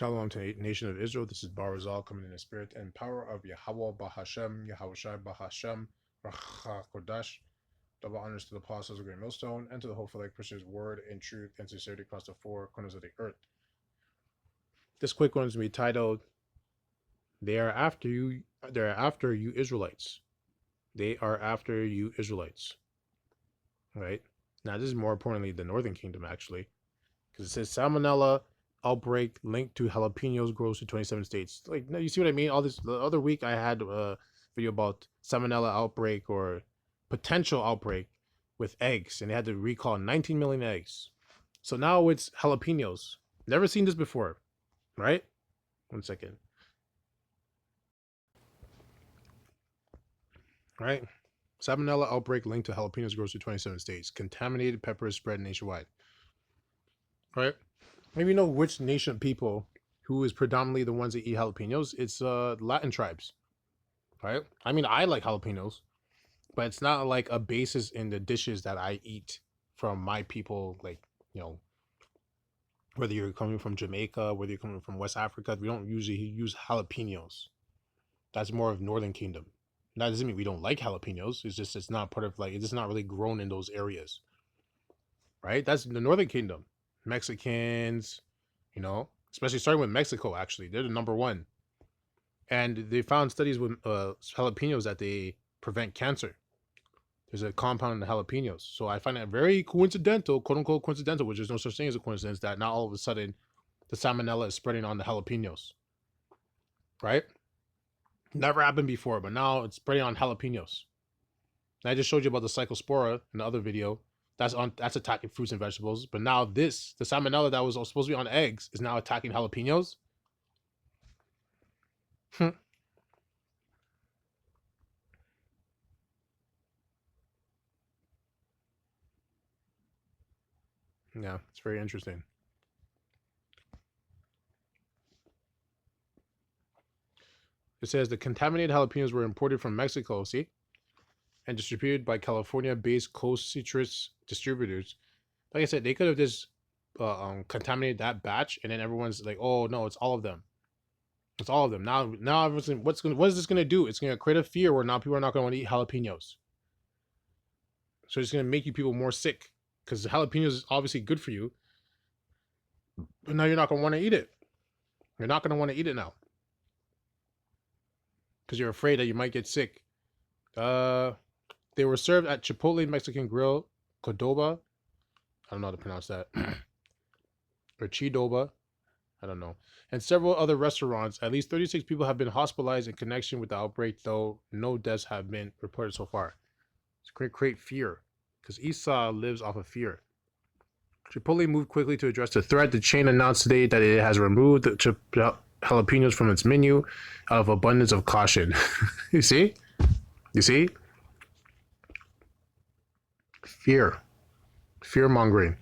Shalom to the nation of Israel. This is Barazal coming in the spirit and power of Yahweh Bahashem, Yahushai Bahashem, Racha Kodash. Double honors to the apostles of Great Millstone and to the hopeful like Christians' word and truth and sincerity across the four corners of the earth. This quick one is going to be titled, They are after you Israelites. They are after you Israelites. Right? Now, this is more importantly the Northern Kingdom, actually. Because it says Salmonella outbreak linked to jalapenos grows to 27 states. Like, you see what I mean? All this, the other week I had a video about salmonella outbreak or potential outbreak with eggs, and they had to recall 19 million eggs. So now it's jalapenos. Never seen this before, right? 1 second. Right? Salmonella outbreak linked to jalapenos grows to 27 states. Contaminated peppers spread nationwide. Right? Maybe you know which nation of people who is predominantly the ones that eat jalapenos. It's Latin tribes. Right? I mean, I like jalapenos, but it's not like a basis in the dishes that I eat from my people. Like, you know, whether you're coming from Jamaica, whether you're coming from West Africa, we don't usually use jalapenos. That's more of Northern Kingdom. That doesn't mean we don't like jalapenos. It's just, it's not part of, like, it's just not really grown in those areas. Right? That's the Northern Kingdom. Mexicans, you know, especially starting with Mexico, actually. They're the number one. And they found studies with jalapenos that they prevent cancer. There's a compound in the jalapenos. So I find that very coincidental, quote unquote coincidental, which there's no such thing as a coincidence, that now all of a sudden the salmonella is spreading on the jalapenos. Right? Never happened before, but now it's spreading on jalapenos. And I just showed you about the cyclospora in the other video. That's attacking fruits and vegetables. But now the salmonella that was supposed to be on eggs is now attacking jalapenos. Yeah, it's very interesting. It says the contaminated jalapenos were imported from Mexico, see? And distributed by California-based Coast Citrus distributors. Like I said, they could have just contaminated that batch, and then everyone's like, "Oh no, it's all of them. It's all of them." Now everyone's like, what is this gonna do? It's gonna create a fear where now people are not gonna want to eat jalapenos. So it's gonna make you people more sick because jalapenos is obviously good for you, but now you're not gonna want to eat it. You're not gonna want to eat it now because you're afraid that you might get sick. They were served at Chipotle Mexican Grill, Cordoba. I don't know how to pronounce that. Or Chidoba. I don't know. And several other restaurants. At least 36 people have been hospitalized in connection with the outbreak, though no deaths have been reported so far. It's create fear. Because Esau lives off of fear. Chipotle moved quickly to address the threat. The chain announced today that it has removed the jalapenos from its menu out of abundance of caution. You see? You see? Fear-mongering.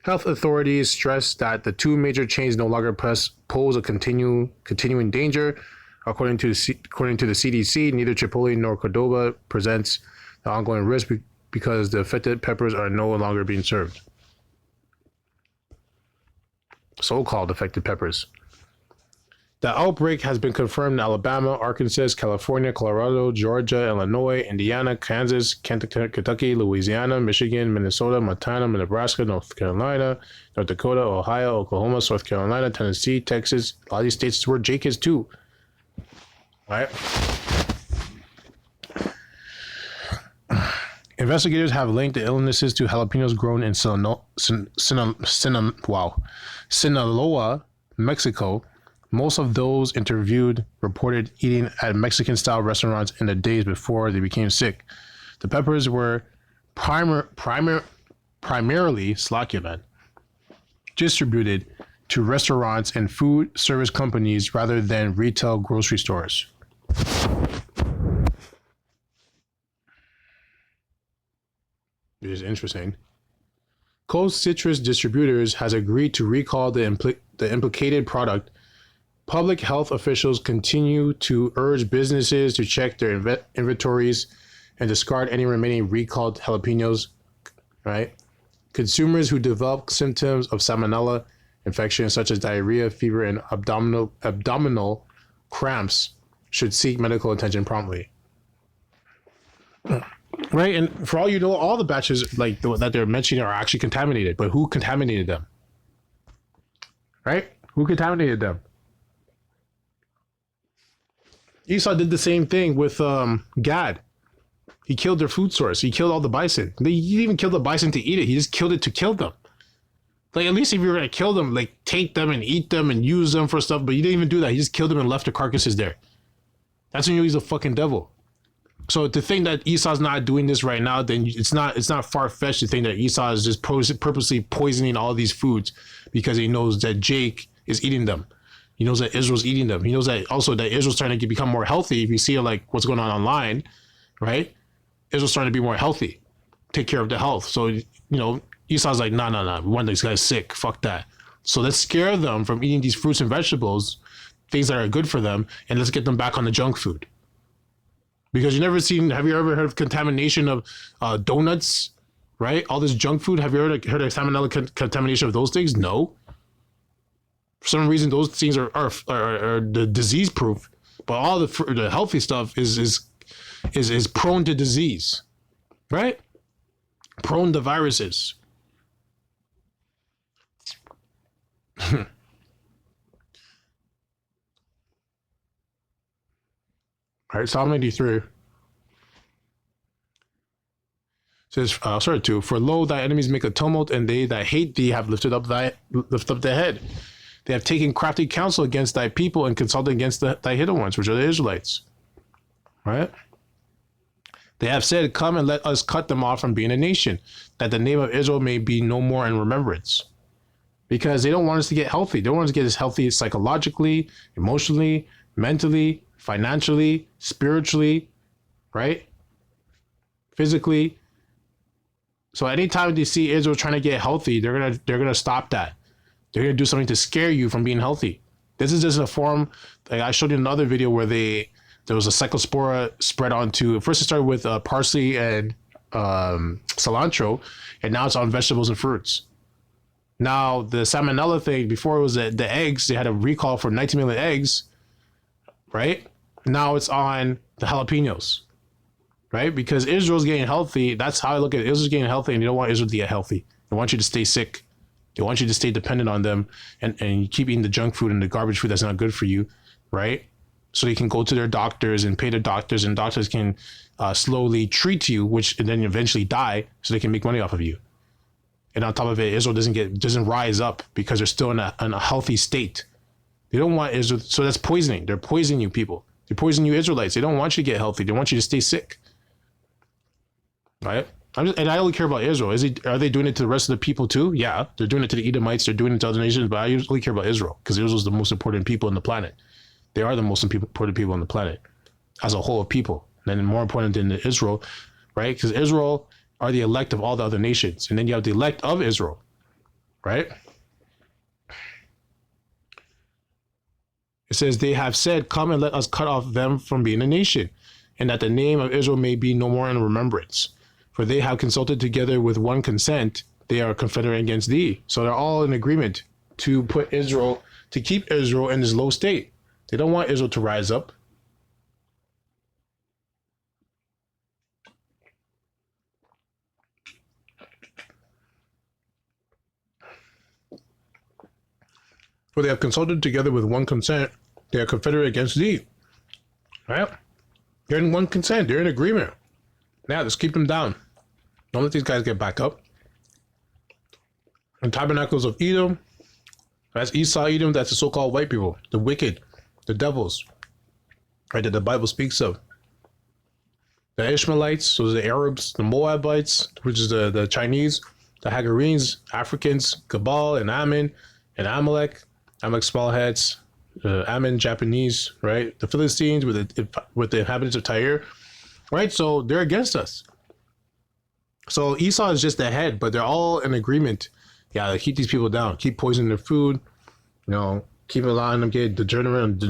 Health authorities stress that the two major chains no longer pose a continuing danger. According to the CDC, neither Chipotle nor Cordoba presents the ongoing risk because the affected peppers are no longer being served. So-called affected peppers. The outbreak has been confirmed in Alabama, Arkansas, California, Colorado, Georgia, Illinois, Indiana, Kansas, Kentucky, Louisiana, Michigan, Minnesota, Montana, Nebraska, North Carolina, North Dakota, Ohio, Oklahoma, South Carolina, Tennessee, Texas. A lot of these states is where Jake is too. All right. Investigators have linked the illnesses to jalapenos grown in Sinaloa, Mexico. Most of those interviewed reported eating at Mexican-style restaurants in the days before they became sick. The peppers were primarily distributed to restaurants and food service companies rather than retail grocery stores. It is interesting. Coast Citrus Distributors has agreed to recall the implicated product. Public health officials continue to urge businesses to check their inventories and discard any remaining recalled jalapenos, right? Consumers who develop symptoms of salmonella infections such as diarrhea, fever, and abdominal cramps should seek medical attention promptly. Right, and for all you know, all the batches like that they're mentioning are actually contaminated. But who contaminated them? Right? Who contaminated them? Esau did the same thing with Gad. He killed their food source. He killed all the bison. He didn't even kill the bison to eat it. He just killed it to kill them. Like, at least if you were gonna kill them, like, take them and eat them and use them for stuff. But you didn't even do that. He just killed them and left the carcasses there. That's when you know he's a fucking devil. So to think that Esau's not doing this right now, then it's not far-fetched to think that Esau is just purposely poisoning all these foods because he knows that Jake is eating them. He knows that Israel's eating them. He knows that also that Israel's trying to become more healthy. If you see like what's going on online, right? Israel's trying to be more healthy, take care of the health. So, you know, Esau's like, nah. We want these guys sick. Fuck that. So let's scare them from eating these fruits and vegetables, things that are good for them, and let's get them back on the junk food. Because have you ever heard of contamination of donuts, right? All this junk food. Have you heard of salmonella contamination of those things? No. For some reason, those things are the disease proof, but all the healthy stuff is prone to disease, right? Prone to viruses. All right, Psalm 83 says, for lo, thy enemies make a tumult, and they that hate thee have lifted up their head. They have taken crafty counsel against thy people and consulted against thy hidden ones, which are the Israelites. Right? They have said, come and let us cut them off from being a nation, that the name of Israel may be no more in remembrance. Because they don't want us to get healthy. They don't want us to get as healthy psychologically, emotionally, mentally, financially, spiritually, right? Physically. So anytime they see Israel trying to get healthy, they're gonna stop that. They're gonna do something to scare you from being healthy. This is just a form. Like I showed you another video where there was a cyclospora spread onto. First, it started with parsley and cilantro, and now it's on vegetables and fruits. Now the salmonella thing, before it was the eggs. They had a recall for 19 million eggs, right? Now it's on the jalapenos, right? Because Israel's getting healthy. That's how I look at it. Israel's getting healthy, and they don't want Israel to get healthy. They want you to stay sick. They want you to stay dependent on them, and you keep eating the junk food and the garbage food that's not good for you, right? So they can go to their doctors and pay their doctors, and doctors can slowly treat you, and then eventually die, so they can make money off of you. And on top of it, Israel doesn't rise up because they're still in a healthy state. They don't want Israel, so that's poisoning. They're poisoning you people. They poison you Israelites. They don't want you to get healthy. They want you to stay sick, right? And I only care about Israel. Are they doing it to the rest of the people too? Yeah, they're doing it to the Edomites. They're doing it to other nations. But I usually care about Israel because Israel is the most important people on the planet. They are the most important people on the planet as a whole of people. And then more important than Israel, right? Because Israel are the elect of all the other nations. And then you have the elect of Israel, right? It says, they have said, come and let us cut off them from being a nation, and that the name of Israel may be no more in remembrance. For they have consulted together with one consent. They are confederate against thee. So they're all in agreement to keep Israel in this low state. They don't want Israel to rise up. For they have consulted together with one consent. They are confederate against thee. Right? They're in one consent. They're in agreement. Now, let's keep them down. Don't let these guys get back up. And tabernacles of Edom, that's Esau, Edom, that's the so-called white people, the wicked, the devils, right, that the Bible speaks of. The Ishmaelites, those are the Arabs, the Moabites, which is the Chinese, the Hagarenes, Africans, Cabal, and Ammon, and Amalek small heads, Ammon, Japanese, right? The Philistines with the inhabitants of Tyre, right? So they're against us. So Esau is just the head, but they're all in agreement. Yeah, keep these people down, keep poisoning their food, keep allowing them get degenerate,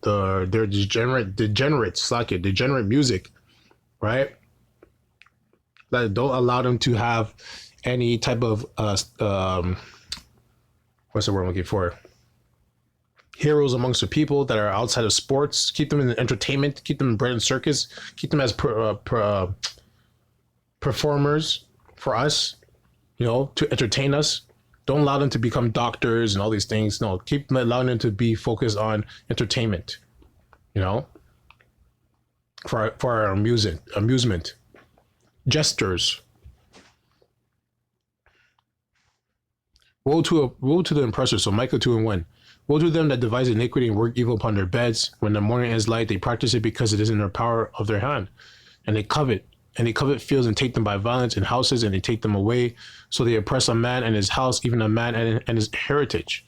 their degenerate music, right? That don't allow them to have any type of what's the word I'm looking for? Heroes amongst the people that are outside of sports. Keep them in entertainment. Keep them in bread and circus. Keep them as performers for us, you know, to entertain us. Don't allow them to become doctors and all these things. No, keep allowing them to be focused on entertainment, you know, for our amusement. Jesters. Woe to the oppressors. So Micah 2:1. Woe to them that devise iniquity and work evil upon their beds. When the morning is light, they practice it because it is in their power of their hand. And they covet fields and take them by violence, and houses, and they take them away. So they oppress a man and his house, even a man and his heritage.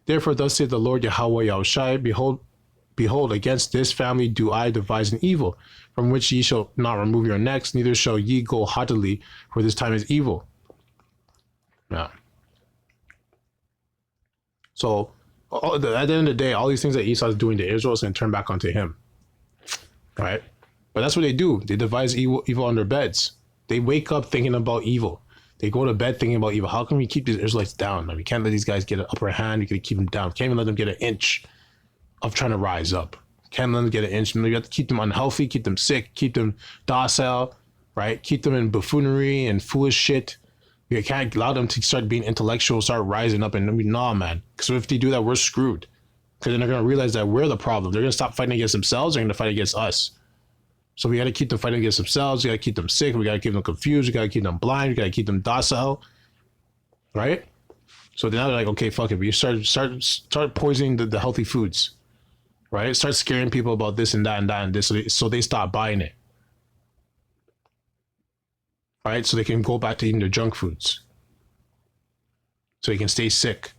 Therefore, thus saith the Lord Yahweh Yahushai, behold, against this family do I devise an evil, from which ye shall not remove your necks, neither shall ye go haughtily, for this time is evil. Yeah. So, at the end of the day, all these things that Esau is doing to Israel is going to turn back onto him. Right? But that's what they do. They devise evil on their beds. They wake up thinking about evil. They go to bed thinking about evil. How can we keep these Israelites down? Like, we can't let these guys get an upper hand. We can keep them down. Can't even let them get an inch of trying to rise up. Can't let them get an inch. We have to keep them unhealthy, keep them sick, keep them docile, right? Keep them in buffoonery and foolish shit. We can't allow them to start being intellectual, start rising up. And nah, man. Because if they do that, we're screwed. Because then they're going to realize that we're the problem. They're going to stop fighting against themselves. They're going to fight against us. So we got to keep them fighting against themselves. We got to keep them sick. We got to keep them confused. We got to keep them blind. We got to keep them docile. Right? So now they're like, okay, fuck it. We start poisoning the healthy foods. Right? Start scaring people about this and that and that and this. So they stop buying it. Right? So they can go back to eating their junk foods. So they can stay sick.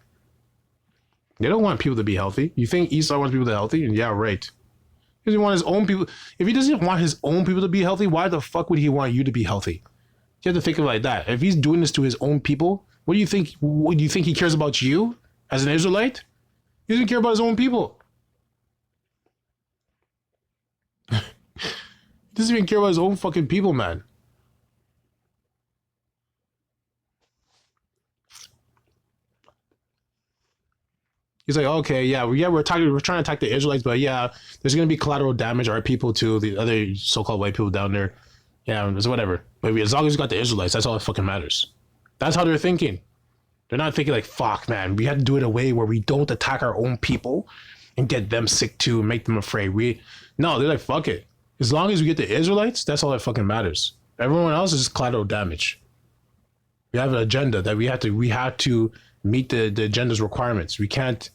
They don't want people to be healthy. You think Esau wants people to be healthy? Yeah, right. He doesn't want his own people. If he doesn't want his own people to be healthy, why the fuck would he want you to be healthy? You have to think of it like that. If he's doing this to his own people, what do you think? What do you think he cares about you as an Israelite? He doesn't care about his own people. He doesn't even care about his own fucking people, man. He's like, okay, yeah, we're trying to attack the Israelites, but yeah, there's gonna be collateral damage. Our people too, the other so-called white people down there. Yeah, it's whatever. But as long as we got the Israelites, that's all that fucking matters. That's how they're thinking. They're not thinking like, fuck, man, we have to do it a way where we don't attack our own people and get them sick too and make them afraid. No, they're like, fuck it. As long as we get the Israelites, that's all that fucking matters. Everyone else is just collateral damage. We have an agenda that we have to meet the agenda's requirements. We can't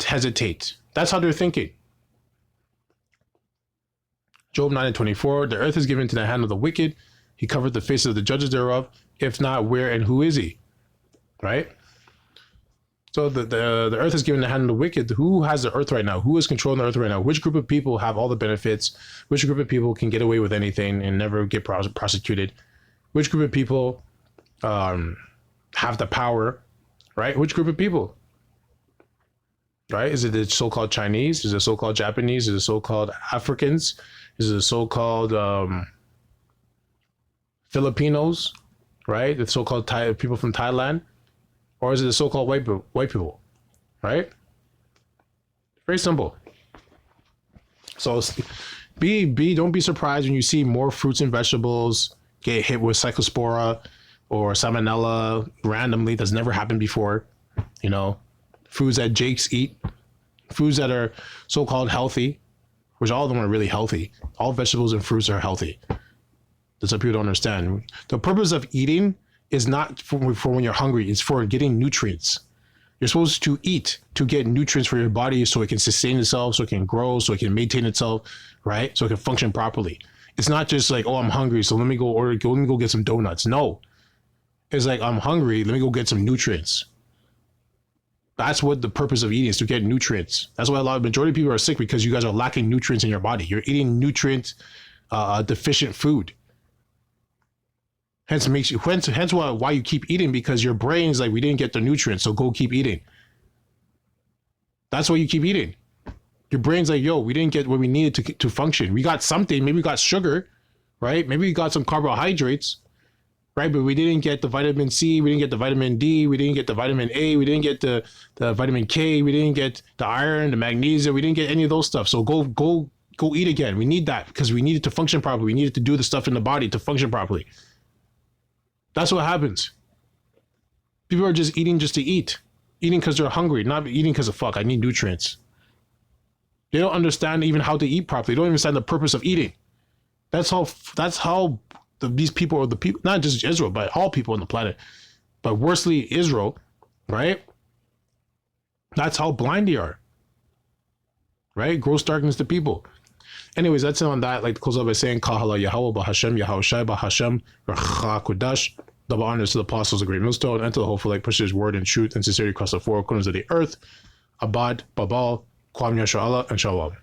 hesitate. That's how they're thinking. Job 9:24, the earth is given into the hand of the wicked. He covered the faces of the judges thereof. If not, where and who is he? Right? So the earth is given in the hand of the wicked. Who has the earth right now? Who is controlling the earth right now? Which group of people have all the benefits? Which group of people can get away with anything and never get prosecuted? Which group of people have the power? Right? Which group of people? Right? Is it the so-called Chinese? Is it the so-called Japanese? Is it the so-called Africans? Is it the so-called Filipinos? Right? The so-called people from Thailand? Or is it the so-called white people? Right? Very simple. So don't be surprised when you see more fruits and vegetables get hit with cyclospora or salmonella randomly. That's never happened before. You know, foods that Jakes eat, foods that are so-called healthy, which all of them are really healthy. All vegetables and fruits are healthy. That's what people don't understand. The purpose of eating is not for when you're hungry. It's for getting nutrients. You're supposed to eat to get nutrients for your body so it can sustain itself, so it can grow, so it can maintain itself, right? So it can function properly. It's not just like, oh, I'm hungry, so let me go get some donuts. No. It's like, I'm hungry, let me go get some nutrients. That's what the purpose of eating is, to get nutrients. That's why majority of people are sick, because you guys are lacking nutrients in your body. You're eating nutrient deficient food. Hence why you keep eating, because your brain's like, we didn't get the nutrients, so go keep eating. That's why you keep eating. Your brain's like, yo, we didn't get what we needed to function. We got something, maybe we got sugar, right? Maybe we got some carbohydrates, right? But we didn't get the vitamin C, we didn't get the vitamin D, we didn't get the vitamin A, we didn't get the vitamin K, we didn't get the iron, the magnesium, we didn't get any of those stuff. So go eat again. We need that because we need it to function properly. We need it to do the stuff in the body to function properly. That's what happens. People are just eating just to eat. Eating because they're hungry, not eating because of fuck, I need nutrients. They don't understand even how to eat properly. They don't understand the purpose of eating. That's how these people are the people, not just Israel, but all people on the planet. But worstly, Israel, right? That's how blind they are. Right? Gross darkness to people. Anyways, that's it on that. I'd like to close up by saying, Kahala Yahweh Bahashem, Yahushai Bahashem, Racha Kudash. Double honors to the apostles of the great millstone and to the hopeful like pushes word and truth and sincerity across the four corners of the earth. Abad, Babal, Kwam Yasha Allah, and Shalom.